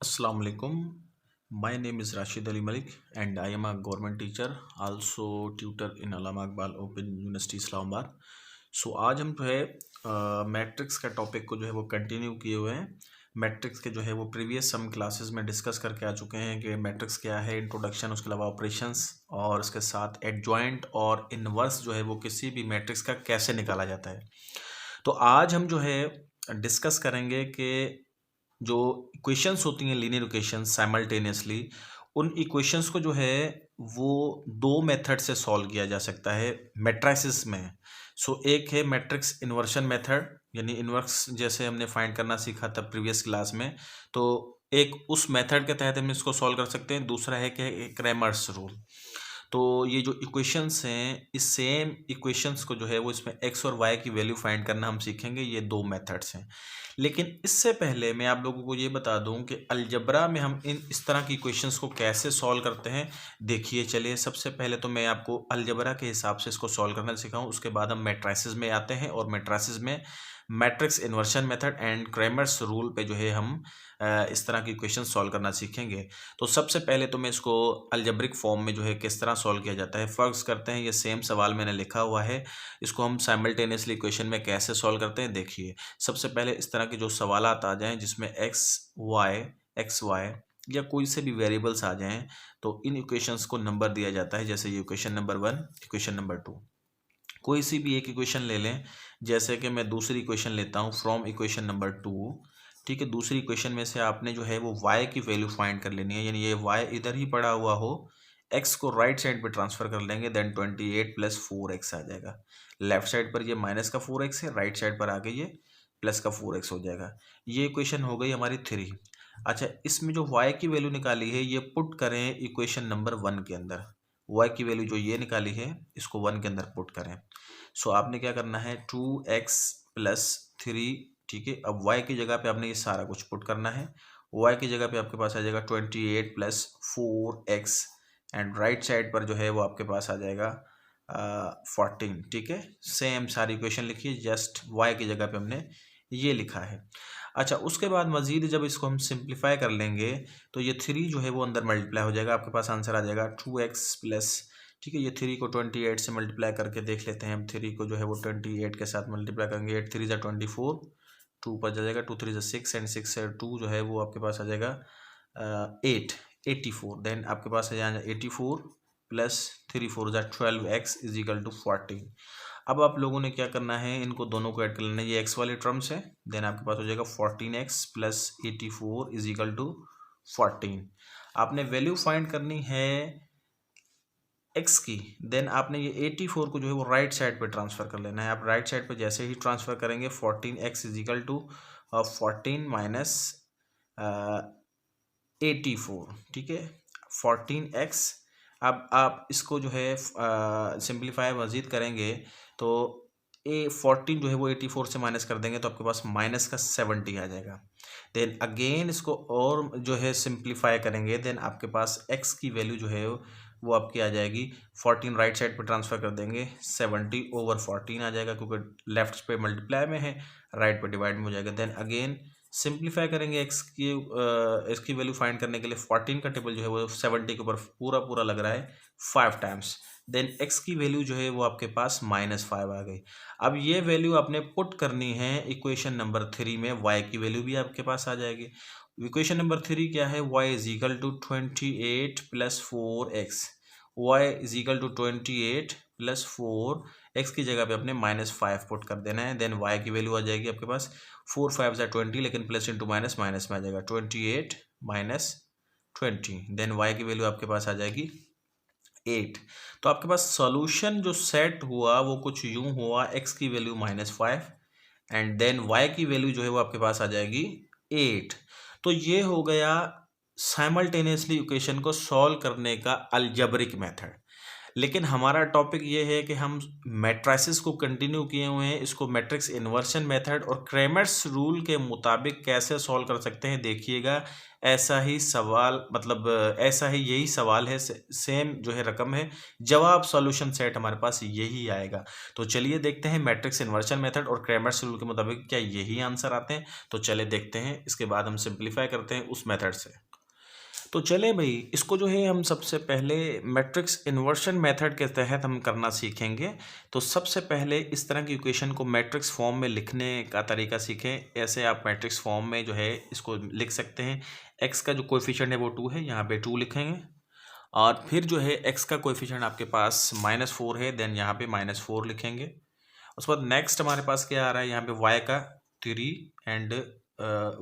Assalamu alaikum. My name is Rashid Ali Malik and I am a government teacher, also tutor in Allama Iqbal Open University Islamabad. So आज हम जो है matrix का topic को जो है वो कंटिन्यू किए हुए हैं। मैट्रिक्स के जो है वो प्रीवियस हम क्लासेस में डिस्कस करके आ चुके हैं कि मैट्रिक्स क्या है, इंट्रोडक्शन, उसके अलावा ऑपरेशंस और उसके साथ एडजॉइंट और इनवर्स जो है वो किसी भी मैट्रिक्स का कैसे निकाला जाता है। तो आज हम जो है डिस्कस करेंगे कि जो इक्वेशंस होती हैं लीनियर इक्वेशंस साइमल्टेनियसली, उन इक्वेशंस को जो है वो दो मेथड से सॉल्व किया जा सकता है मैट्रिसेस में। सो एक है मैट्रिक्स इन्वर्शन मेथड, यानी इन्वर्स जैसे हमने फाइंड करना सीखा था प्रीवियस क्लास में, तो एक उस मेथड के तहत हम इसको सॉल्व कर सकते हैं। दूसरा है कि क्रैमर्स रूल। तो ये जो इक्वेशंस हैं, इस सेम इक्वेशंस को जो है वो इसमें एक्स और वाई की वैल्यू फाइंड करना हम सीखेंगे। ये दो मेथड्स हैं। लेकिन इससे पहले मैं आप लोगों को ये बता दूं कि अलजबरा में हम इस तरह की इक्वेशंस को कैसे सॉल्व करते हैं। देखिए, चलिए सबसे पहले तो मैं आपको अलजबरा के हिसाब से इसको सॉल्व करना सिखाऊं, उसके बाद हम मैट्रिसेस में आते हैं और मैट्रिसेस में matrix inversion method and Cramer's rule पे जो है हम इस तरह की इक्वेशन सॉल्व करना सीखेंगे। तो सबसे पहले तो मैं इसको अलजेब्रिक फॉर्म में जो है किस तरह सॉल्व किया जाता है फर्ज करते हैं। ये सेम सवाल मैंने लिखा हुआ है, इसको हम साइमल्टेनियसली इक्वेशन में कैसे सॉल्व करते हैं। देखिए, सबसे पहले इस तरह के जो सवाल आ जाएं जिसमें एक्स वाई या कोई से भी वेरिएबल्स आ जाएं, तो इन इक्वेशंस को नंबर दिया जाता है। जैसे ये इक्वेशन नंबर 1, इक्वेशन नंबर 2, कोई सी भी एक इक्वेशन ले लें। जैसे कि मैं दूसरी इक्वेशन लेता हूँ फ्रॉम इक्वेशन नंबर 2। ठीक है, दूसरी इक्वेशन में से आपने जो है वो y की वैल्यू फाइंड कर लेनी है, यानी ये y इधर ही पड़ा हुआ हो, x को राइट साइड पे ट्रांसफर कर लेंगे, देन 28 प्लस 4x आ जाएगा। लेफ्ट साइड पर ये माइनस का 4x है, राइट साइड पर आके ये प्लस का 4x हो जाएगा। ये इक्वेशन हो गई हमारी 3। अच्छा, इसमें जो y की वैल्यू निकाली है ये पुट करें इक्वेशन नंबर 1 के अंदर। y की वैल्यू जो ये निकाली है इसको 1 के अंदर पुट करें। सो आपने क्या करना है, 2x प्लस 3। ठीक है, अब y की जगह पे आपने ये सारा कुछ पुट करना है। y की जगह पे आपके पास आ जाएगा 28 plus 4x and right side पर जो है वो आपके पास आ जाएगा 14। ठीक है, सेम सारी इक्वेशन लिखिए, जस्ट y की जगह पे हमने ये लिखा है। अच्छा, उसके बाद मजीद जब इसको हम सिंप्लीफाई कर लेंगे तो ये 3 जो है वो अंदर मल्टीप्लाई हो जाएगा, आपके पास आंसर आ जाएगा 2x प्लस। ठीक है, ये 3 को 28 से मल्टीप्लाई करके देख लेते हैं हम। 3 को जो है वो 28 के साथ मल्टीप्लाई करेंगे, 8 3 ज़ा 24, 2 पर जाएगा, 2 3 ज़ा 6 एंड 6 से 2 जो है वो आपके पास आ जाएगा 84। देन आपके पास आ जाएगा 84 प्लस 3 4 ज़ा 12x इज इक्वल टू 14। अब आप लोगों ने क्या करना है, इनको दोनों को ऐड कर लेना है, ये x वाले टर्म्स है। देन आपके पास हो जाएगा 14x plus 84 is equal to 14। आपने वैल्यू फाइंड करनी है x की। देन आपने ये 84 को जो है वो राइट साइड पे ट्रांसफर कर लेना है। आप राइट साइड पे जैसे ही ट्रांसफर करेंगे 14x is equal to 14 minus 84। ठीक है, 14x। अब आप इसको जो है सिंप्लीफाई मज़ीद करेंगे तो 14 जो है वो 84 से माइनस कर देंगे तो आपके पास माइनस का 70 आ जाएगा। देन अगेन इसको और जो है सिंप्लीफाई करेंगे, देन आपके पास x की वैल्यू जो है वो आपकी आ जाएगी 14 राइट साइड पे ट्रांसफ़र कर देंगे, 70 ओवर 14 आ जाएगा, क्योंकि लेफ्ट पे मल्टीप्लाई में है, राइट पे डिवाइड में हो जाएगा। देन अगेन सिंप्लीफाई करेंगे इसकी वैल्यू फाइंड करने के लिए। 14 का टेबल जो है वो 70 के ऊपर पूरा पूरा लग रहा है 5 टाइम्स। देन x की वैल्यू जो है वो आपके पास -5 आ गई। अब ये वैल्यू आपने पुट करनी है इक्वेशन नंबर 3 में, y की वैल्यू भी आपके पास आ जाएगी। इक्वेशन नंबर 3 क्या है, y is equal to 28 plus 4x। y is equal to 28 plus 4x की जगह पे अपने -5 पुट कर देना है। देन y की वैल्यू आ जाएगी आपके पास 4 5 ज़ा 20, लेकिन प्लस इंटू माइनस माइनस में आ जाएगा 28 माइनस 20। देन y की वैल्यू आपके पास आ जाएगी 8। तो आपके पास सॉल्यूशन जो सेट हुआ वो कुछ यूं हुआ, x की वैल्यू -5 एंड देन y की वैल्यू जो है वो आपके पास आ जाएगी 8। तो ये हो गया साइमल्टेनियसली इक्वेशन को सॉल्व करने का अलजेब्रिक मेथड। लेकिन हमारा टॉपिक ये है कि हम मैट्रिसेस को कंटिन्यू किए हुए हैं, इसको मैट्रिक्स इन्वर्शन मेथड और क्रेमर्स रूल के मुताबिक कैसे सॉल्व कर सकते हैं देखिएगा। ऐसा ही सवाल मतलब ऐसा ही यही सवाल है, सेम जो है रकम है, जवाब सॉल्यूशन सेट हमारे पास यही आएगा। तो चलिए देखते हैं मैट्रिक्स इन्वर्शन मेथड और क्रेमर्स रूल के मुताबिक क्या यही आंसर आते हैं। तो चले देखते हैं, इसके बाद हम सिंप्लीफाई करते हैं उस मेथड से। तो चले भाई, इसको जो है हम सबसे पहले मैट्रिक्स इन्वर्शन मेथड के तहत हम करना सीखेंगे। तो सबसे पहले इस तरह की इक्वेशन को मैट्रिक्स फॉर्म में लिखने का तरीका सीखें। ऐसे आप मैट्रिक्स फॉर्म में जो है इसको लिख सकते हैं। एक्स का जो कोएफिशिएंट है वो 2 है, यहाँ पे 2 लिखेंगे। और फिर जो है एक्स का कोएफिशिएंट आपके पास -4 है, देन यहाँ पे -4 लिखेंगे। उसके बाद नेक्स्ट हमारे पास क्या आ रहा है, यहाँ पे y का 3 एंड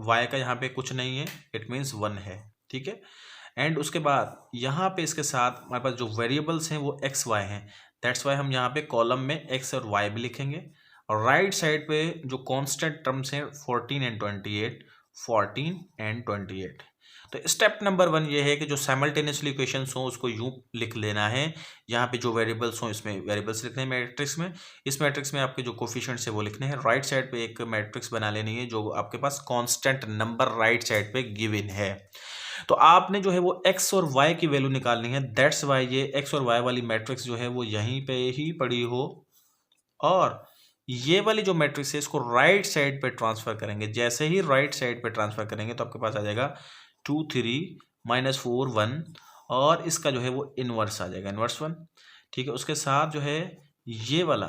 y का यहाँ पे कुछ नहीं है, इट मीन्स 1 है, ठीक है। एंड उसके बाद यहाँ पे इसके साथ हमारे पास जो वेरिएबल्स हैं वो x y हैं, दैट्स वाई हम यहाँ पे कॉलम में x और y भी लिखेंगे। और राइट साइड पे जो कांस्टेंट टर्म्स हैं 14 एंड 28। तो स्टेप नंबर 1 ये है कि जो साइमल्टेनियसली इक्वेशंस हो उसको यूं लिख लेना है। यहाँ पे जो वेरिएबल्स हो इसमें वेरिएबल्स लिखने हैं मैट्रिक्स में। इस मैट्रिक्स में आपके जो कोफिशिएंट्स है वो लिखने हैं। राइट साइड पे एक मैट्रिक्स बना लेनी है जो आपके पास कांस्टेंट नंबर राइट साइड पे गिवन है। तो आपने जो है वो x और y की वैल्यू निकालनी है, दैट्स वाई ये x और y वाली मैट्रिक्स जो है वो यहीं पे ही पड़ी हो, और ये वाली जो मैट्रिक्स है इसको राइट साइड पे ट्रांसफर करेंगे। जैसे ही राइट साइड पे ट्रांसफर करेंगे तो आपके पास आ जाएगा 2 3 -4 1, और इसका जो है वो इनवर्स आ जाएगा, इनवर्स 1, ठीक है। उसके साथ जो है ये वाला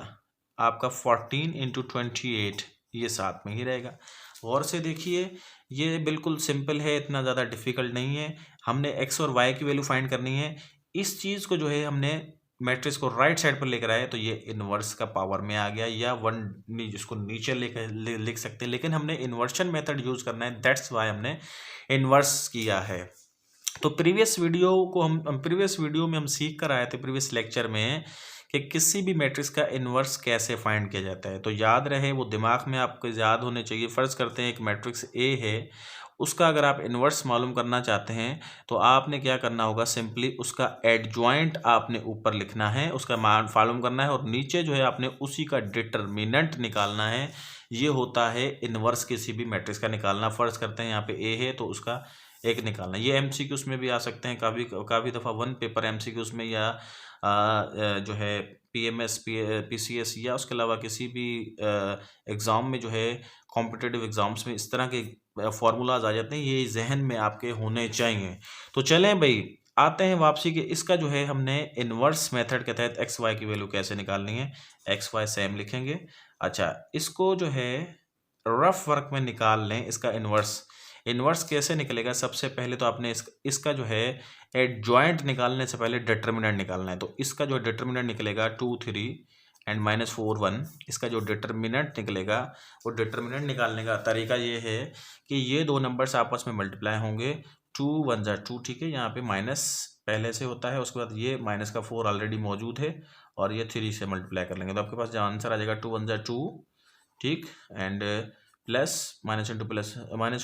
आपका 14 × 28 ये साथ में ही रहेगा। और से देखिए ये बिल्कुल सिंपल है, इतना ज़्यादा डिफिकल्ट नहीं है। हमने x और y की वैल्यू फाइंड करनी है। इस चीज़ को जो है हमने मैट्रिक्स को राइट साइड पर लेकर आए तो ये इन्वर्स का पावर में आ गया, या 1 जिसको नीचे लेकर लिख सकते हैं, लेकिन हमने इन्वर्शन मेथड यूज करना है, दैट्स वाई हमने इन्वर्स किया है। तो प्रीवियस वीडियो में हम सीख कर आए थे प्रीवियस लेक्चर में कि किसी भी मैट्रिक्स का इन्वर्स कैसे फाइंड किया जाता है। तो याद रहे, वो दिमाग में आपको याद होने चाहिए। फर्ज करते हैं एक मैट्रिक्स ए है, उसका अगर आप इन्वर्स मालूम करना चाहते हैं तो आपने क्या करना होगा, सिंपली उसका एडजॉइंट आपने ऊपर लिखना है, उसका मान मालूम करना है, और नीचे जो है आपने उसी का डिटरमिनेंट निकालना है। ये होता है इन्वर्स किसी भी मैट्रिक्स का निकालना। फर्ज करते हैं यहाँ पे ए है तो उसका एक निकालना। ये एमसीक्यूज में भी आ सकते हैं, काफ़ी दफ़ा 1 पेपर एमसीक्यूज में, या जो है पीएमएस पीसीएस या उसके अलावा किसी भी एग्ज़ाम में जो है कॉम्पिटिटिव एग्ज़ाम्स में इस तरह के फार्मूलाज आ जाते हैं, ये जहन में आपके होने चाहिए। तो चलें भाई, आते हैं वापसी के। इसका जो है हमने इन्वर्स मेथड के तहत एक्स वाई की वैल्यू कैसे निकालनी है, एक्स वाई सेम लिखेंगे। अच्छा, इसको जो है रफ वर्क में निकाल लें इसका इन्वर्स कैसे निकलेगा। सबसे पहले तो आपने इसका जो है एडजॉइंट निकालने से पहले डिटरमिनेंट निकालना है। तो इसका जो डिटरमिनेंट निकलेगा 2 3 एंड -4 1, इसका जो डिटरमिनेंट निकलेगा, वो डिटरमिनेंट निकालने का तरीका ये है कि ये दो नंबर्स आपस में मल्टीप्लाई होंगे, 2 1 ज़ा 2, ठीक है। यहाँ पे माइनस पहले से होता है, उसके बाद ये माइनस का 4 ऑलरेडी मौजूद है, और ये 3 से मल्टीप्लाई कर लेंगे तो आपके पास जो आंसर आ जाएगा 2 1 ज़ा 2, ठीक, and plus minus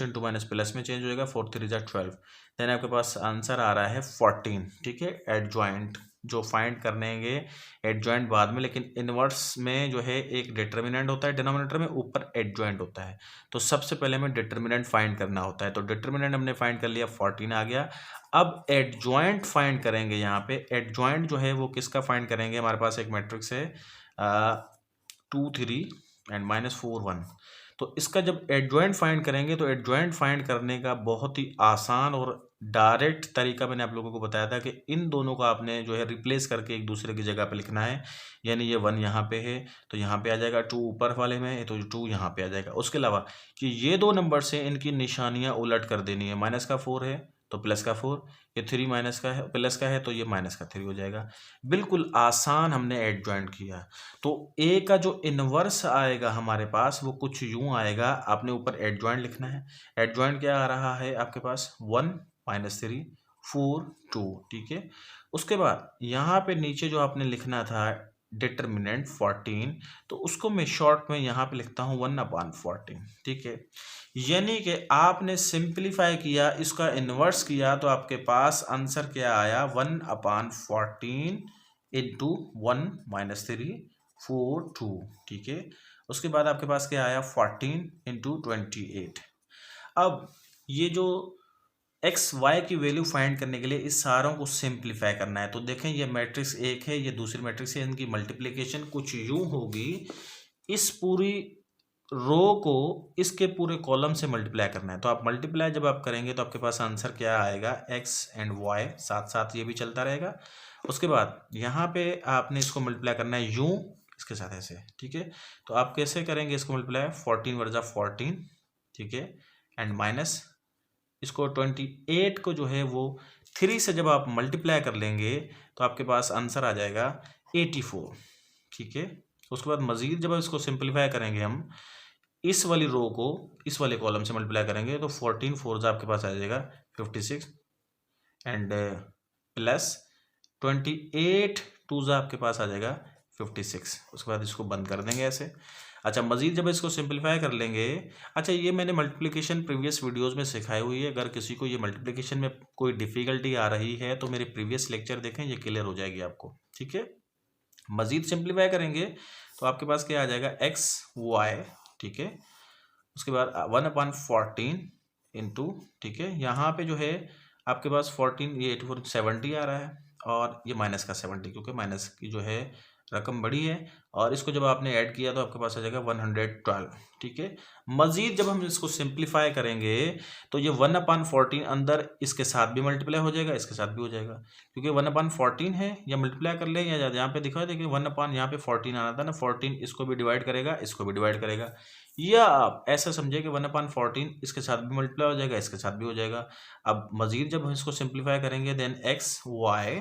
into minus plus में चेंज हो जाएगा, 4 3 ज़ा 12, देन आपके पास आंसर आ रहा है 14, ठीक है। एडजॉइंट जो फाइंड करेंगे एडजॉइंट बाद में, लेकिन इनवर्स में जो है एक डिटरमिनेंट होता है डिनोमिनेटर में, ऊपर एडजॉइंट होता है। तो सबसे पहले हमें डिटरमिनेंट फाइंड करना होता है। तो डिटरमिनेंट हमने फाइंड कर लिया, 14 आ गया। अब एडजॉइंट फाइंड करेंगे। यहाँ पे एडजॉइंट जो है वो किसका फाइंड करेंगे, हमारे पास एक मैट्रिक्स है 2 3 एंड -4 1। तो इसका जब एडजॉइंट फाइंड करेंगे तो एडजॉइंट फाइंड करने का बहुत ही आसान और डायरेक्ट तरीका मैंने आप लोगों को बताया था कि इन दोनों को आपने जो है रिप्लेस करके एक दूसरे की जगह पे लिखना है। यानी ये 1 यहाँ पे है तो यहाँ पे आ जाएगा, 2 ऊपर वाले में है तो 2 यहाँ पे आ जाएगा। उसके अलावा कि ये दो नंबर से इनकी निशानियाँ उलट कर देनी है। माइनस का 4 है तो प्लस का 4, ये 3 माइनस का है प्लस का है तो ये माइनस का 3 हो जाएगा। बिल्कुल आसान हमने एडजॉइंट किया। तो ए का जो इनवर्स आएगा हमारे पास वो कुछ यूं आएगा, आपने ऊपर एडजॉइंट लिखना है। एडजॉइंट क्या आ रहा है आपके पास, 1 -3 4 2, ठीक है। उसके बाद यहाँ पे नीचे जो आपने लिखना था डिटरमिनेंट 14, तो उसको मैं शॉर्ट में यहाँ पे लिखता हूँ 1/14, ठीक है। यानी कि आपने सिंप्लीफाई किया, इसका इन्वर्स किया तो आपके पास आंसर क्या आया, 1/14 इंटू 1 माइनस 3 4 2, ठीक है। उसके बाद आपके पास क्या आया 14 इंटू 28। अब ये जो एक्स वाई की वैल्यू फाइंड करने के लिए इस सारों को सिंप्लीफाई करना है। तो देखें ये मैट्रिक्स एक है, ये दूसरी मैट्रिक्स है, इनकी मल्टीप्लिकेशन कुछ यूं होगी, इस पूरी रो को इसके पूरे कॉलम से मल्टीप्लाई करना है। तो आप मल्टीप्लाई जब आप करेंगे तो आपके पास आंसर क्या आएगा, एक्स एंड वाई, साथ साथ ये भी चलता रहेगा। उसके बाद यहाँ पे आपने इसको मल्टीप्लाई करना है यूं, इसके साथ ऐसे, ठीक है। तो आप कैसे करेंगे इसको मल्टीप्लाई, 14 वर्जा 14, ठीक है, एंड माइनस इसको 28 को जो है वो 3 से जब आप मल्टीप्लाई कर लेंगे तो आपके पास आंसर आ जाएगा 84, ठीक है। उसके बाद मज़ीद जब इसको सिंप्लीफाई करेंगे हम, इस वाली रो को इस वाले कॉलम से मल्टीप्लाई करेंगे तो 14 4 आपके पास आ जाएगा 56 एंड प्लस 28 2 आपके पास आ जाएगा 56। उसके बाद इसको बंद कर देंगे ऐसे। अच्छा, मज़ीद जब इसको सिंप्लीफाई कर लेंगे, अच्छा ये मैंने मल्टीप्लिकेशन प्रीवियस वीडियोस में सिखाई हुई है, अगर किसी को ये मल्टीप्लिकेशन में कोई डिफ़िकल्टी आ रही है तो मेरे प्रीवियस लेक्चर देखें, ये क्लियर हो जाएगी आपको, ठीक है। मज़ीद सिंप्लीफाई करेंगे तो आपके पास क्या आ जाएगा, एक्स वाई, ठीक है। उसके बाद 1/14 इंटू, ठीक है, यहाँ पे जो है आपके पास 14, ये 84 70 आ रहा है, और ये माइनस का 70, क्योंकि माइनस की जो है रकम बड़ी है, और इसको जब आपने ऐड किया तो आपके पास आ जाएगा 112, ठीक है। मज़ीद जब हम इसको सिंप्लीफाई करेंगे तो ये 1/14 अंदर इसके साथ भी मल्टीप्लाई हो जाएगा, इसके साथ भी हो जाएगा, क्योंकि 1/14 है, या मल्टीप्लाई कर ले या यहाँ पे दिखा देखिए 1 यहाँ पे 14 आना था ना, 14 इसको भी डिवाइड करेगा, इसको भी डिवाइड करेगा, या आप ऐसा समझिए कि 1/14 इसके साथ भी मल्टीप्लाई हो जाएगा, इसके साथ भी हो जाएगा। अब मज़ीद जब हम इसको सिंप्लीफाई करेंगे देन एक्स वाई,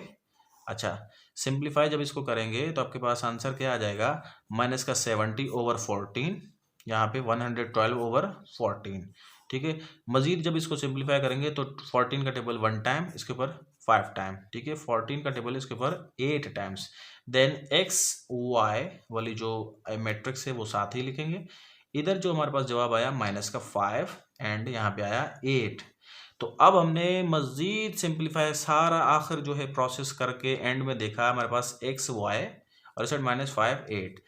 अच्छा सिंप्लीफाई जब इसको करेंगे तो आपके पास आंसर क्या आ जाएगा, माइनस का 70/14, यहाँ पे 112/14, ठीक है। मज़ीद जब इसको सिंप्लीफाई करेंगे तो 14 का टेबल 1 टाइम, इसके ऊपर 5 टाइम, ठीक है, 14 का टेबल इसके ऊपर 8 टाइम्स, देन एक्स वाई वाली जो मैट्रिक्स है वो साथ ही लिखेंगे। इधर जो हमारे पास जवाब आया माइनस का 5 एंड यहाँ पे आया 8। तो अब हमने मज़ीद सिंप्लीफाई सारा आखिर जो है प्रोसेस करके एंड में देखा हमारे पास एक्स वाई और इस -5 8।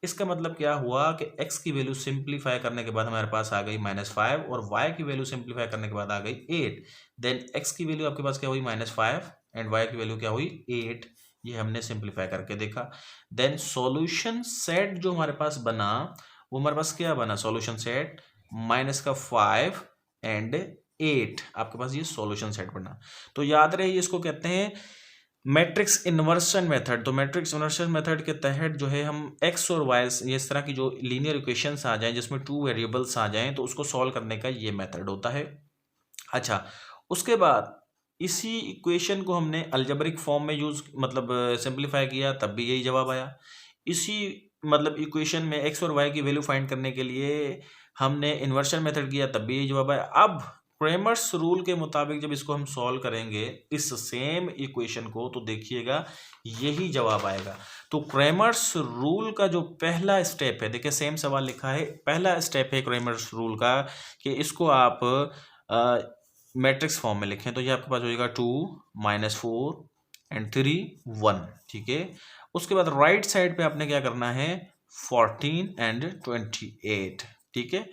इसका मतलब क्या हुआ कि x की वैल्यू सिंप्लीफाई करने के बाद हमारे पास आ गई -5 और y की वैल्यू सिंप्लीफाई करने के बाद आ गई 8। देन x की वैल्यू आपके पास क्या हुई -5 एंड y की वैल्यू क्या हुई 8। ये हमने सिंप्लीफाई करके देखा। देन सॉल्यूशन सेट जो हमारे पास बना वो हमारे पास क्या बना, सॉल्यूशन सेट -5 एंड 8, आपके पास ये सॉल्यूशन सेट बना। तो याद रहे इसको कहते हैं मैट्रिक्स इन्वर्शन मेथड। तो मैट्रिक्स इन्वर्शन मेथड के तहत जो है हम एक्स और वाई ये इस तरह की जो लीनियर इक्वेशंस आ जाएं जिसमें 2 वेरिएबल्स आ जाएं तो उसको सॉल्व करने का ये मेथड होता है। अच्छा, उसके बाद इसी इक्वेशन को हमने अलजेब्रिक फॉर्म में यूज मतलब सिंप्लीफाई किया, तब भी यही जवाब आया। इसी मतलब इक्वेशन में एक्स और वाई की वैल्यू फाइंड करने के लिए हमने इन्वर्शन मेथड किया, तब भी यही जवाब आया। अब क्रेमर्स रूल के मुताबिक जब इसको हम सॉल्व करेंगे इस सेम इक्वेशन को तो देखिएगा यही जवाब आएगा। तो क्रेमर्स रूल का जो पहला स्टेप है, देखिए सेम सवाल लिखा है, पहला स्टेप है क्रेमर्स रूल का कि इसको आप मैट्रिक्स फॉर्म में लिखें। तो ये आपके पास हो जाएगा 2 -4 एंड 3 1, ठीक है। उसके बाद राइट साइड पे आपने क्या करना है 14 एंड 28, ठीक है।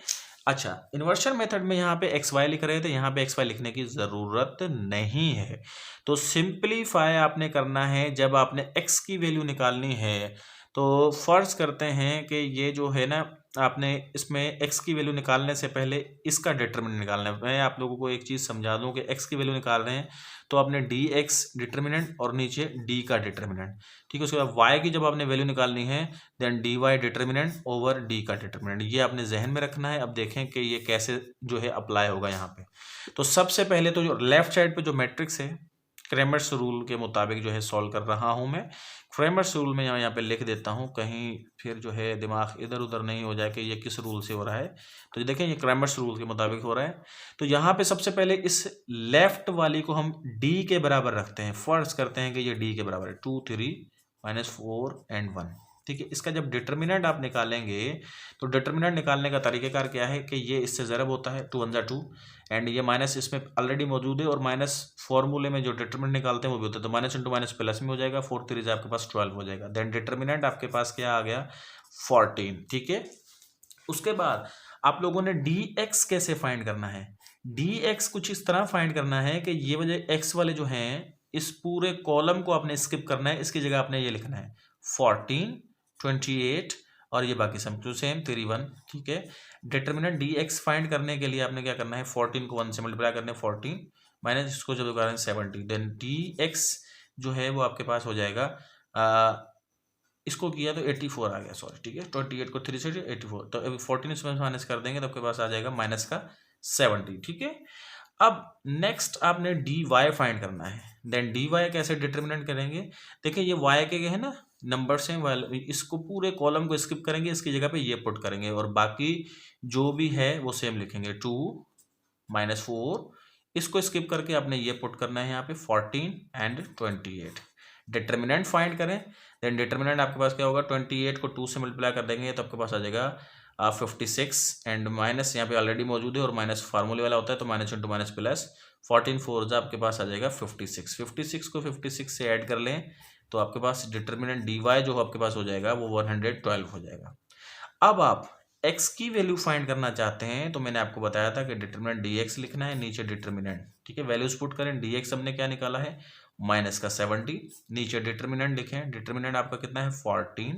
अच्छा, इन्वर्शन मेथड में यहाँ पे एक्स वाई लिख रहे थे, यहाँ पे एक्स वाई लिखने की ज़रूरत नहीं है। तो सिंप्लीफाई आपने करना है जब आपने एक्स की वैल्यू निकालनी है। तो फर्ज करते हैं कि ये जो है ना आपने इसमें एक्स की वैल्यू निकालने से पहले इसका डिटरमिनेंट निकालना है। मैं आप लोगों को एक चीज़ समझा दूं कि एक्स की वैल्यू निकाल रहे हैं तो आपने डी एक्स डिटरमिनेंट और नीचे डी का डिटरमिनेंट, ठीक है। उसके बाद वाई की जब आपने वैल्यू निकालनी है then D Y determinant over D का डिटरमिनेंट, ये आपने जहन में रखना है। अब देखें कि ये कैसे जो है अप्लाई होगा यहाँ पे। तो सबसे पहले तो जो लेफ्ट साइड पे जो मैट्रिक्स है क्रेमर्स रूल के मुताबिक जो है सॉल्व कर रहा हूँ मैं। क्रेमर्स रूल में यहाँ पे लिख देता हूँ, कहीं फिर जो है दिमाग इधर उधर नहीं हो जाए कि ये किस रूल से हो रहा है। तो ये देखें ये क्रेमर्स रूल के मुताबिक हो रहा है। तो यहाँ पे सबसे पहले इस लेफ्ट वाली को हम d के बराबर रखते हैं। फर्ज करते हैं कि ये d के बराबर है 2 3 -4 एंड 1, ठीक है। इसका जब डिटर्मिनेंट आप निकालेंगे तो डिटर्मिनेंट निकालने का तरीकेकार क्या है कि ये इससे ज़रब होता है 2 × 2 एंड ये माइनस इसमें ऑलरेडी मौजूद है और माइनस फॉर्मूले में जो डिटर्मिनेंट निकालते हैं वो भी होता है, तो माइनस इंटू माइनस प्लस में हो जाएगा, 4 3 आपके पास 12 हो जाएगा। देन डिटर्मिनेंट आपके पास क्या आ गया 14। ठीक है। उसके बाद आप लोगों ने dx कैसे फाइंड करना है, dx कुछ इस तरह फाइंड करना है कि ये वजह x वाले जो हैं इस पूरे कॉलम को आपने स्किप करना है, इसकी जगह आपने ये लिखना है 14 28 और ये बाकी सब तो सेम 31। ठीक है। डिटर्मिनेंट dx फाइंड करने के लिए आपने क्या करना है 14 को 1 से मल्टीप्लाई करने 14 माइनस इसको जब करें 70, देन dx जो है वो आपके पास हो जाएगा इसको किया तो 84 आ गया, सॉरी। ठीक है। 28 को 3 से 84, तो अभी 14 इसमें माइनस कर देंगे तो आपके पास आ जाएगा माइनस का 70। ठीक है। अब नेक्स्ट आपने dy फाइंड करना है। देन dy कैसे डिटर्मिनेंट करेंगे, देखिए ये y के है ना नंबर से, इसको पूरे कॉलम को स्किप करेंगे, इसकी जगह पे ये पुट करेंगे और बाकी जो भी है वो सेम लिखेंगे 2 -4, इसको स्किप करके आपने ये पुट करना है यहाँ पे 14 एंड 28। डिटर्मिनेंट फाइंड करें, देन डिटर्मिनेंट आपके पास क्या होगा 28 को 2 से मल्टीप्लाई कर देंगे तो आपके पास आ जाएगा 56 एंड माइनस यहाँ पे ऑलरेडी मौजूद है और माइनस फार्मूले वाला होता है तो माइनस इंटू माइनस प्लस 14 4 आपके पास आ जाएगा 56। 56 को 56 से ऐड कर लें तो आपके पास डिटर्मिनेंट dy जो आपके पास हो जाएगा वो 112 हो जाएगा। अब आप x की वैल्यू फाइंड करना चाहते हैं तो मैंने आपको बताया था कि डिटर्मिनेंट dx लिखना है, नीचे डिटर्मिनेंट। ठीक है। वैल्यूज पुट करें, dx हमने क्या निकाला है माइनस का 70, नीचे डिटर्मिनेंट लिखें, डिटर्मिनेंट आपका कितना है 14।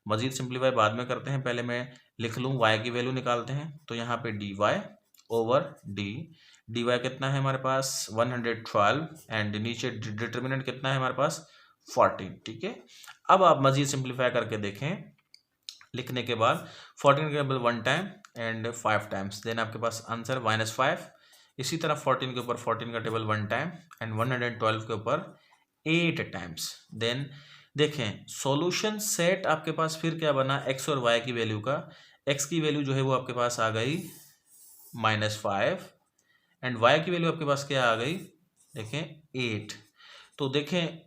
मजीद सिंप्लीफाई बाद में करते हैं, पहले मैं लिख लूँ y की वैल्यू निकालते हैं तो यहाँ पे dy ओवर dy कितना है हमारे पास 112 एंड नीचे डिटर्मिनेंट कितना है हमारे पास 14। ठीक है। अब आप मजीद सिंप्लीफाई करके देखें, लिखने के बाद 14 के table 1 time and 5 times, then आपके पास आंसर -5। इसी तरह 14 के ऊपर 14 का टेबल 1 टाइम एंड 112 के ऊपर 8 टाइम्स। देन देखें सॉल्यूशन सेट आपके पास फिर क्या बना x और y की वैल्यू का, x की वैल्यू जो है वो आपके पास आ गई -5 एंड y की वैल्यू आपके पास क्या आ गई देखें 8। तो देखें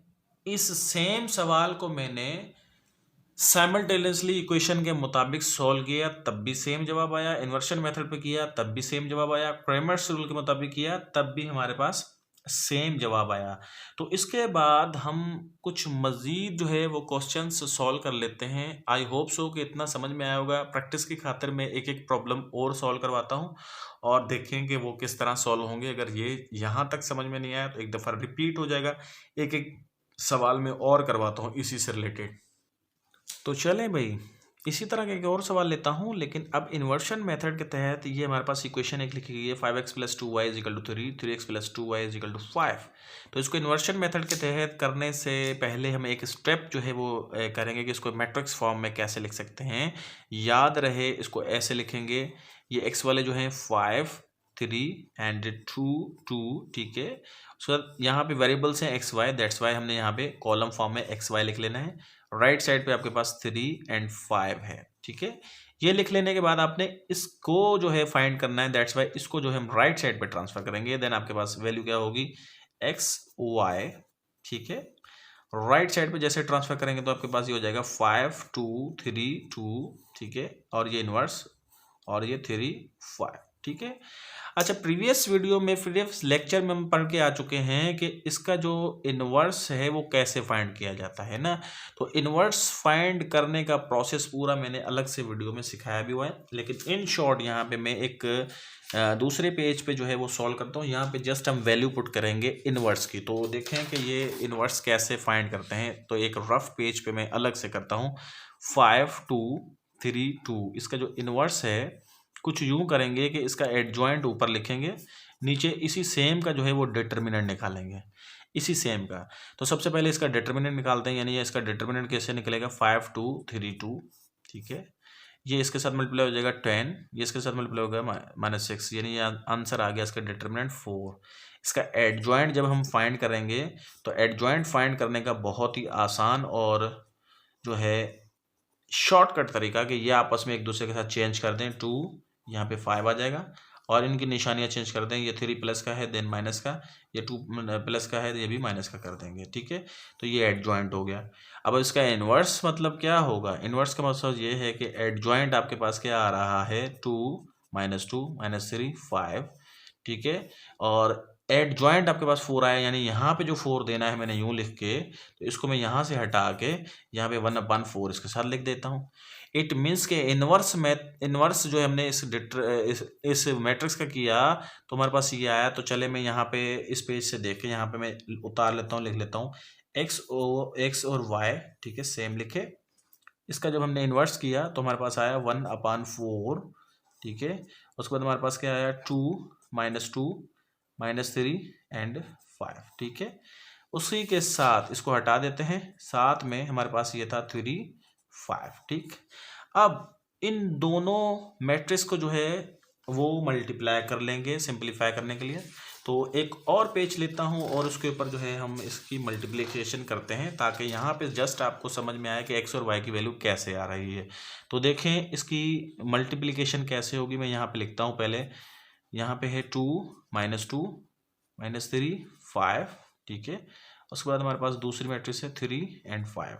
इस सेम सवाल को मैंने साइमल्टेनियसली इक्वेशन के मुताबिक सॉल्व किया तब भी सेम जवाब आया, इन्वर्शन मेथड पे किया तब भी सेम जवाब आया, क्रेमर्स रूल के मुताबिक किया तब भी हमारे पास सेम जवाब आया। तो इसके बाद हम कुछ मज़ीद जो है वो क्वेश्चंस सॉल्व कर लेते हैं। आई होप सो कि इतना समझ में आया होगा। प्रैक्टिस की खातिर मैं एक एक प्रॉब्लम और सॉल्व करवाता हूँ और देखें कि वो किस तरह सॉल्व होंगे। अगर ये यहाँ तक समझ में नहीं आया तो एक दफ़ा रिपीट हो जाएगा, एक एक सवाल में और करवाता हूँ इसी से रिलेटेड। तो चलें भाई, इसी तरह का एक और सवाल लेता हूँ, लेकिन अब इन्वर्शन मेथड के तहत ये हमारे पास इक्वेशन एक लिखी गई है 5x + 2y = 3, 3x + 2y = 5। तो इसको इन्वर्शन मेथड के तहत करने से पहले हम एक स्टेप जो है वो करेंगे कि इसको मैट्रिक्स फॉर्म में कैसे लिख सकते हैं। याद रहे इसको ऐसे लिखेंगे, ये x वाले जो हैं 5 3 एंड 2 2। ठीक है। उसके बाद यहाँ पे वेरिएबल्स हैं x y, दैट्स वाई हमने यहाँ पे कॉलम फॉर्म में x y लिख लेना है। राइट साइड पे आपके पास 3 एंड 5 है। ठीक है। ये लिख लेने के बाद आपने इसको जो है फाइंड करना है, दैट्स वाई इसको जो है हम राइट साइड पे ट्रांसफर करेंगे। देन आपके पास वैल्यू क्या होगी x y। ठीक है। राइट साइड पे जैसे ट्रांसफर करेंगे तो आपके पास ये हो जाएगा 5 2 3 2। ठीक है। और ये इनवर्स और ये 3 5। ठीक है। अच्छा, प्रीवियस वीडियो में प्रीवियस लेक्चर में हम पढ़ के आ चुके हैं कि इसका जो इन्वर्स है वो कैसे फाइंड किया जाता है ना। तो इन्वर्स फाइंड करने का प्रोसेस पूरा मैंने अलग से वीडियो में सिखाया भी हुआ है, लेकिन इन शॉर्ट यहाँ पे मैं एक दूसरे पेज पे जो है वो सॉल्व करता हूँ। यहाँ पे जस्ट हम वैल्यू पुट करेंगे इन्वर्स की। तो देखें कि ये इन्वर्स कैसे फाइंड करते हैं। तो एक रफ पेज पे मैं अलग से करता हूँ 5 2 3 2। इसका जो इन्वर्स है कुछ यूं करेंगे कि इसका एडजॉइंट ऊपर लिखेंगे, नीचे इसी सेम का जो है वो डिटर्मिनेंट निकालेंगे, इसी सेम का। तो सबसे पहले इसका डिटर्मिनेंट निकालते हैं, यानी इसका डिटर्मिनेंट कैसे निकलेगा 5 2 3 2। ठीक है। ये इसके साथ मल्टीप्लाई हो जाएगा 10, ये इसके साथ मल्टीप्लाई होगा -6, यानी आंसर आ गया इसका डिटर्मिनेंट 4। इसका एडजॉइंट जब हम फाइंड करेंगे तो एडजॉइंट फाइंड करने का बहुत ही आसान और जो है शॉर्टकट तरीका कि ये आपस में एक दूसरे के साथ चेंज कर दें। 2 यहाँ पे 5 आ जाएगा और इनकी निशानियाँ चेंज कर दें, ये 3 प्लस का है देन माइनस का, ये 2 प्लस का है ये भी माइनस का कर देंगे, ठीक है। तो ये एडजॉइंट हो गया। अब इसका इन्वर्स मतलब क्या होगा, इन्वर्स का मतलब ये है कि एडजॉइंट आपके पास क्या आ रहा है 2 -2 -3 5, ठीक है। और एडजॉइंट आपके पास 4 आया, यानी यहाँ पे जो 4 देना है मैंने यूँ लिख के, तो इसको मैं यहाँ से हटा के यहाँ पे 1/4 इसके साथ लिख देता हूँ। इट मीन्स के इन्वर्स जो हमने इस मैट्रिक्स का किया तो हमारे पास ये आया। तो चले मैं यहाँ पे इस पेज से देख के यहाँ पे मैं उतार लेता हूँ, लिख लेता हूँ x और y, ठीक है, सेम लिखे। इसका जब हमने इन्वर्स किया तो हमारे पास आया 1/4, ठीक है। उसके बाद हमारे पास क्या आया 2 -2 -3 एंड 5, ठीक है। उसी के साथ इसको हटा देते हैं, साथ में हमारे पास ये था 3 5, ठीक। अब इन दोनों मैट्रिक्स को जो है वो मल्टीप्लाई कर लेंगे सिंपलीफाई करने के लिए। तो एक और पेज लेता हूँ और उसके ऊपर जो है हम इसकी मल्टीप्लिकेशन करते हैं, ताकि यहाँ पे जस्ट आपको समझ में आए कि x और y की वैल्यू कैसे आ रही है। तो देखें इसकी मल्टीप्लिकेशन कैसे होगी, मैं यहाँ पे लिखता हूँ पहले। यहाँ पे है 2 -2 -3 5, ठीक है। उसके बाद हमारे पास दूसरी मैट्रिक्स है 3 एंड 5।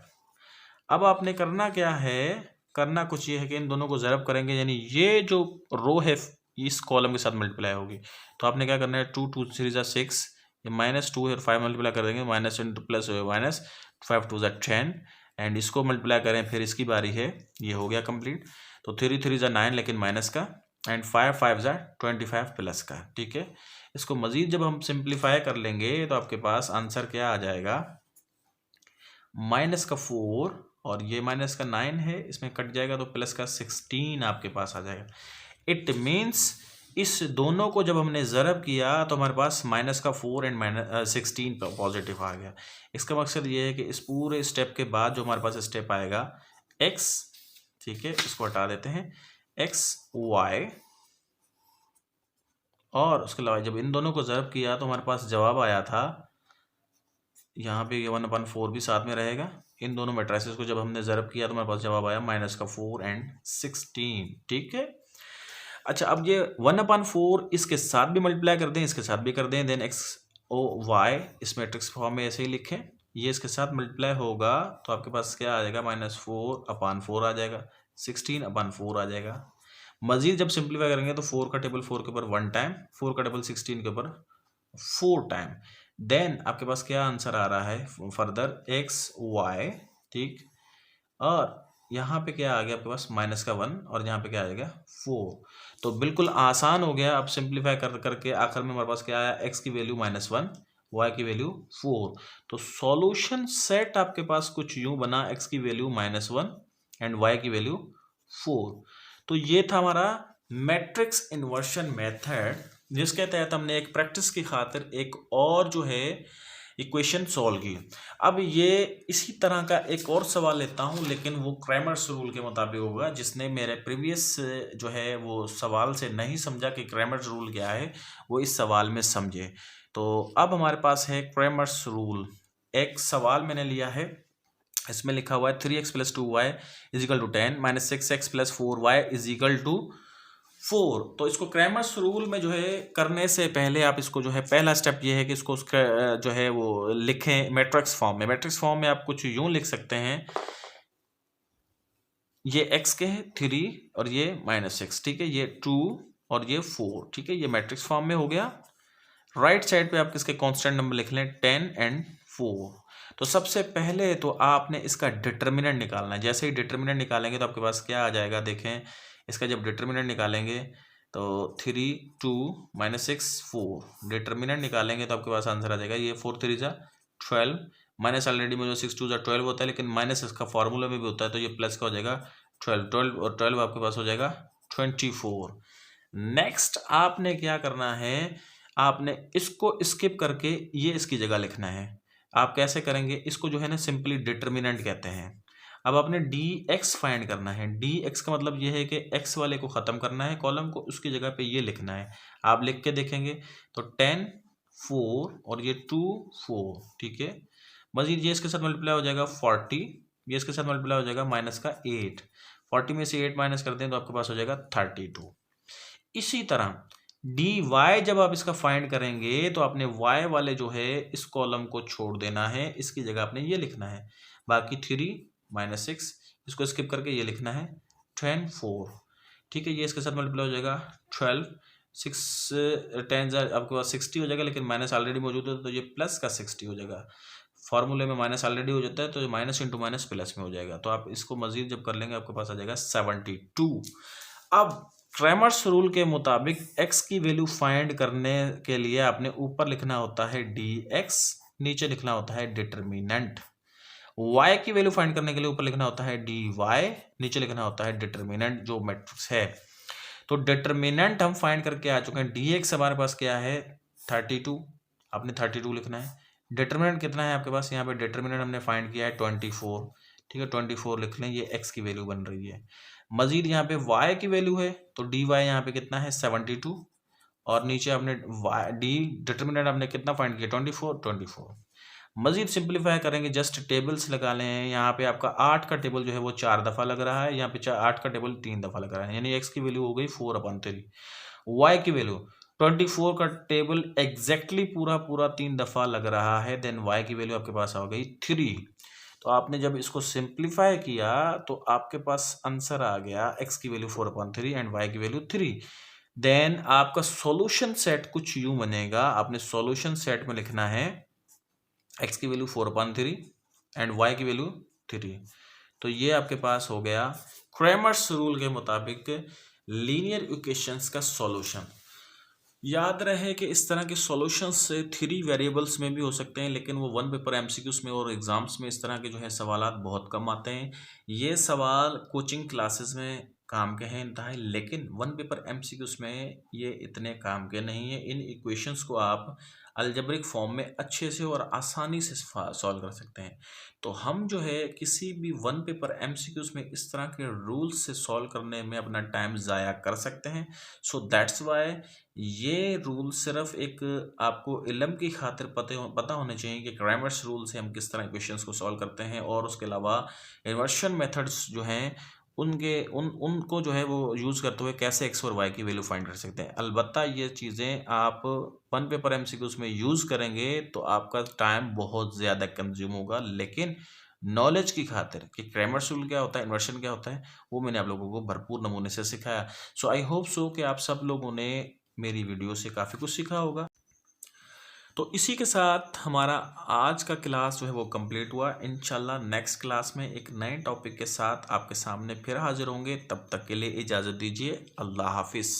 अब आपने करना क्या है, करना कुछ ये है कि इन दोनों को ज़रब करेंगे, यानी ये जो रो है इस कॉलम के साथ मल्टीप्लाई होगी। तो आपने क्या करना है 2 2 3 6, ये -2 और 5 मल्टीप्लाई कर देंगे, minus into plus minus, 5 2 10 and इसको मल्टीप्लाई करें, फिर इसकी बारी है, ये हो गया कंप्लीट। तो 3 3 9 लेकिन माइनस का, एंड 5 5 25 प्लस का, ठीक है। इसको मज़ीद जब हम सिंप्लीफाई कर लेंगे तो आपके पास आंसर क्या आ जाएगा, माइनस का 4 और ये माइनस का 9 है, इसमें कट जाएगा तो प्लस का 16 आपके पास आ जाएगा। इट मीन्स इस दोनों को जब हमने ज़रब किया तो हमारे पास माइनस का 4 एंड -16 पॉजिटिव आ गया। इसका मकसद ये है कि इस पूरे स्टेप के बाद जो हमारे पास स्टेप आएगा x, ठीक है, इसको हटा देते हैं, x y, और उसके अलावा जब इन दोनों को ज़रब किया तो हमारे पास जवाब आया था, यहाँ पे ये 1/4 भी साथ में रहेगा। इन दोनों मैट्रिसेस को जब हमने ज़रब किया तो हमारे पास जवाब आया माइनस का 4 एंड 16, ठीक है। अच्छा, अब ये 1/4 इसके साथ भी मल्टीप्लाई कर दें, इसके साथ भी कर दें, देन x o y इस मैट्रिक्स फॉर्म में ऐसे ही लिखें, ये इसके साथ मल्टीप्लाई होगा तो आपके पास क्या आ जाएगा, -4/4 आ जाएगा, 16/4 आ जाएगा। मज़ीद जब सिंप्लीफाई करेंगे तो 4 का टेबल 4 के ऊपर 1 टाइम, 4 का टेबल 16 के ऊपर 4 टाइम, देन आपके पास क्या आंसर आ रहा है फर्दर x y, ठीक। और यहाँ पे क्या आ गया आपके पास माइनस का 1 और यहाँ पे क्या आ जाएगा 4। तो बिल्कुल आसान हो गया। अब सिंप्लीफाई करके आखिर में हमारे पास क्या आया, x की वैल्यू -1, y की वैल्यू 4। तो सॉल्यूशन सेट आपके पास कुछ यूं बना, x की वैल्यू -1 एंड y की वैल्यू 4। तो ये था हमारा मैट्रिक्स इन्वर्शन मेथड, जिसके तहत हमने एक प्रैक्टिस की खातिर एक और जो है इक्वेशन सॉल्व की। अब ये इसी तरह का एक और सवाल लेता हूँ, लेकिन वो क्रैमर्स रूल के मुताबिक होगा। जिसने मेरे प्रीवियस जो है वो सवाल से नहीं समझा कि क्रैमर्स रूल क्या है, वो इस सवाल में समझे। तो अब हमारे पास है क्रैमर्स रूल। एक सवाल मैंने लिया है, इसमें लिखा हुआ है 3x + 2y = 10 -6x + 4y = 4। तो इसको क्रैमर्स रूल में जो है करने से पहले आप इसको जो है पहला स्टेप ये है कि इसको उसका जो है वो लिखें मैट्रिक्स फॉर्म में। मैट्रिक्स फॉर्म में आप कुछ यूं लिख सकते हैं, ये x के है 3 और ये -6, ठीक है, ये 2 और ये 4, ठीक है, ये मैट्रिक्स फॉर्म में हो गया। राइट साइड पे आप इसके कांस्टेंट नंबर लिख लें 10 एंड 4। तो सबसे पहले तो आपने इसका डिटर्मिनेंट निकालना है। जैसे ही डिटर्मिनेंट निकालेंगे तो आपके पास क्या आ जाएगा, देखें इसका जब डिटर्मिनेंट निकालेंगे तो 3 2 -6 4 डिटर्मिनेंट निकालेंगे तो आपके पास आंसर आ जाएगा, ये 4 3 12 माइनस ऑलरेडी में जो 6 2 12 होता है, लेकिन माइनस इसका फॉर्मूला में भी होता है, तो ये प्लस का हो जाएगा 12 और 12 आपके पास हो जाएगा 24। नेक्स्ट आपने क्या करना है, आपने इसको स्किप करके ये इसकी जगह लिखना है। आप कैसे करेंगे, इसको जो है ना सिंपली डिटर्मिनेंट कहते हैं। अब आपने dx फाइंड करना है। dx का मतलब ये है कि x वाले को ख़त्म करना है कॉलम को, उसकी जगह पे ये लिखना है। आप लिख के देखेंगे तो 10 4 और ये 2 4, ठीक है। मजीद ये इसके साथ मल्टीप्लाई हो जाएगा 40, ये इसके साथ मल्टीप्लाई हो जाएगा माइनस का 8, 40 में से 8 माइनस कर दें तो आपके पास हो जाएगा 32। इसी तरह डी वाई जब आप इसका फाइंड करेंगे तो आपने वाई वाले जो है इस कॉलम को छोड़ देना है, इसकी जगह आपने ये लिखना है, बाकी 3 - 6 इसको स्किप करके ये लिखना है 10 4। ठीक है, ये इसके साथ मल्टीप्लाई हो जाएगा 12 6 10 आपके पास 60 हो जाएगा, लेकिन माइनस ऑलरेडी मौजूद है तो ये प्लस का 60 हो जाएगा। फॉर्मूले में माइनस ऑलरेडी हो जाता है तो माइनस इंटू माइनस प्लस में हो जाएगा, तो आप इसको मजीद जब कर लेंगे आपके पास आ जाएगा 72। अब क्रैमर्स रूल के मुताबिक x की वैल्यू फाइंड करने के लिए आपने ऊपर लिखना होता है dx, नीचे लिखना होता है डिटर्मिनेंट। y की वैल्यू फाइंड करने के लिए ऊपर लिखना होता है dy, नीचे लिखना होता है डिटर्मिनेंट जो मैट्रिक्स है। तो डिटर्मिनेंट हम फाइंड करके आ चुके हैं। dx हमारे पास क्या है 32, आपने 32 लिखना है। डिटर्मिनेंट कितना है आपके पास, यहाँ पे डिटर्मिनेंट हमने फाइंड किया है 24। ठीक है, 24 लिख लें, ये x की वैल्यू बन रही है। मजीद यहाँ पे y की वैल्यू है तो dy यहाँ पे कितना है 72, और नीचे आपने डी डिटर्मिनेंट आपने कितना फाइंड किया 24। मजीद सिंप्लीफाई करेंगे, जस्ट टेबल्स लगा लें। यहाँ पे आपका 8 का टेबल जो है वो 4 दफ़ा लग रहा है, यहाँ पे 8 का टेबल 3 दफ़ा लग रहा है, यानी x की वैल्यू हो गई 4/3। y की वैल्यू 24 का टेबल एग्जैक्टली पूरा 3 दफ़ा लग रहा है, देन y की वैल्यू आपके पास आ गई 3। तो आपने जब इसको सिंप्लीफाई किया तो आपके पास आंसर आ गया x की वैल्यू 4/3 एंड y की वैल्यू 3। देन आपका सॉल्यूशन सेट कुछ यूं बनेगा, आपने सॉल्यूशन सेट में लिखना है x की वैल्यू 4/3 एंड y की वैल्यू 3। तो ये आपके पास हो गया क्रैमर्स रूल के मुताबिक लीनियर इक्वेशंस का सॉल्यूशन। याद रहे कि इस तरह के सॉल्यूशंस 3 वेरिएबल्स में भी हो सकते हैं, लेकिन वो 1 पेपर एमसीक्यूज में और एग्जाम्स में इस तरह के जो है सवालात बहुत कम आते हैं। ये सवाल कोचिंग क्लासेस में काम के हैं इंतहाई, लेकिन 1 पेपर एमसीक्यूज में ये इतने काम के नहीं है। इन इक्वेशंस को आप अलजेब्रिक फॉर्म में अच्छे से और आसानी से सॉल्व कर सकते हैं। तो हम जो है किसी भी 1 पेपर एमसीक्यूज में इस तरह के रूल्स से सॉल्व करने में अपना टाइम ज़ाया कर सकते हैं। सो दैट्स वाई ये रूल सिर्फ एक आपको इल्म की खातिर पता होने चाहिए कि क्रैमर्स रूल से हम किस तरह क्वेश्चंस को सॉल्व करते हैं, और उसके अलावा इन्वर्शन मेथड्स जो हैं उनको जो है वो यूज़ करते हुए कैसे एक्स और वाई की वैल्यू फाइंड कर सकते हैं। अलबत्ता ये चीज़ें आप 1 पेपर एमसीक्यूज में यूज़ करेंगे तो आपका टाइम बहुत ज़्यादा कंज्यूम होगा, लेकिन नॉलेज की खातिर कि क्रैमर्स रूल क्या होता है, इन्वर्शन क्या होता है, वो मैंने आप लोगों को भरपूर नमूने से सिखाया। सो आई होप सो कि आप सब लोगों ने मेरी वीडियो से काफ़ी कुछ सीखा होगा। तो इसी के साथ हमारा आज का क्लास जो है वो कंप्लीट हुआ। इंशाल्लाह नेक्स्ट क्लास में एक नए टॉपिक के साथ आपके सामने फिर हाजिर होंगे। तब तक के लिए इजाज़त दीजिए। अल्लाह हाफिज़।